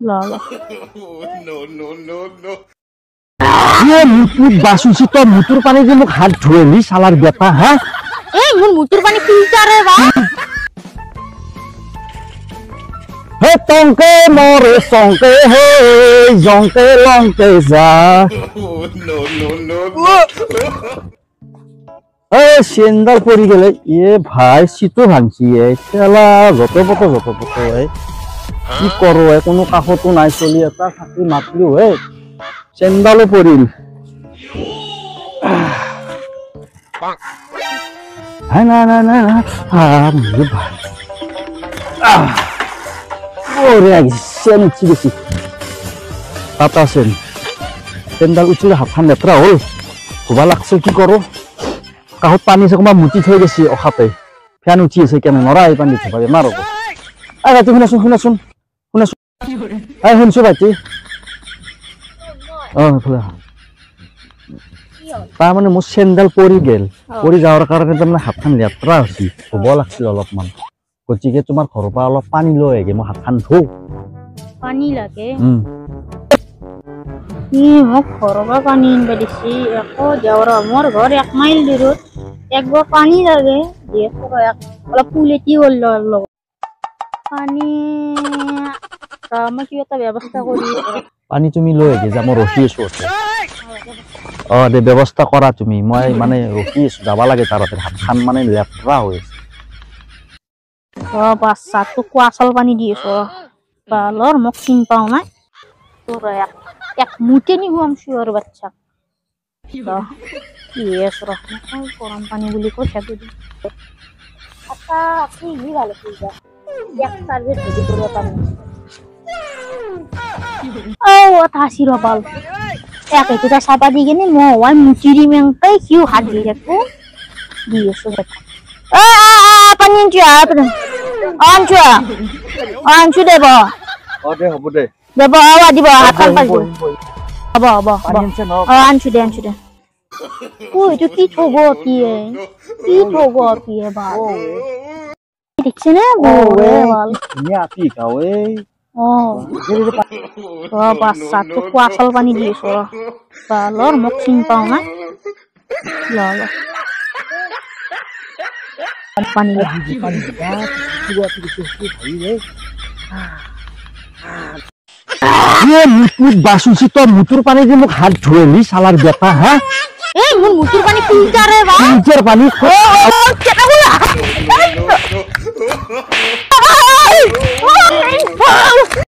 লা লা মুতুর বাসুছি তো মুতুর পানি দিয়ে মোক হাত ধুয়েলি শালার বেটা হা এই মোর মুতুর পানি ফিল্টারে বা হে টংকে মরে সঙ্কে হে জংকে লংকে যা সেন্দাল পড়ি গেলে এ ভাই শীত ভাঙছি খেলা যত পত কি করো কোনো কাকতো নাই চলি এটা থাকি মাতলো হে চেন্দালো পড়িল না না না না গেছি চেন্দাল উঠিলে হাতখান লেতরা হল ধোবা লাগছে কি করো কাহত পানী চাকমা মুটি থৈ গেছি অখাতে ফেন উঠি আছে কেনে নৰা এই পানী ধোবা বেমাৰ হ'ব ভাইটি শুনাচোন শুনছো ভাইটি তাৰমানে মোৰ চেন্দেল পৰি গেল পৰি যাওয়াৰ কাৰণে তাৰমানে হাতখান লেতৰা হৈছে ধুব লাগছিল অলপমান গতিকে তোমাৰ ঘৰৰ পৰা অলপ পানী লৈ আগে মই হাতখান ধো পানী লাগে মোক ঘৰৰ পৰা পানী আনিব দিছি আকৌ যাওয়াৰ মোৰ ঘৰ 1 মাইল দূৰত একবাৰ পানী লাগে অলপ পুলেটি হ'ল লগত পানী মই কিবা এটা ব্যৱস্থা কৰি পানী তুমি লৈ আগে যা মই ৰখি আছো দে ব্যৱস্থা কৰা তুমি মই মানে ৰখি আছো যাব লাগে তাতে হাতখান মানে লেতৰা হৈ আছে বাচ্চা তো কুয়াশাল পানী দি আছো বালৰ মোক চিন পাও নাই তোৰ এক মুঠে নি হুম শিওর বাচ্চা ইয়েস রকম গরম পানি বুলি কৈছে দিদি আচ্ছা আপনি কি ভালো কইবা এক সার্ভিস দিদি করে পানি ও থাসি রবাল এক একটা সাপা দি গনি মো ওই মুচিরি মেংটাই কিউ হাত দি রাখো দিয়েছো পানি আনছু দেব দে হ'ব দে দেব আওয়া দিব হাতখান পাইছো হ'ব আনছু দে ওই তো কি ঠগো কি বা দেখছ না ওরে বাল নি আপি কাওয়ে বাচ্চা তো কুয়াশাল পানি দিয়েছো বালর মোক চিন পাও না লা পানি বাসুছি তো মুতুর পানি দিয়ে মোক হাত ধুয়েলি শালার বেটা হা এই মোর মুতুর পানি ফিল্টারে বা ফিল্টার পানি কেটা বলা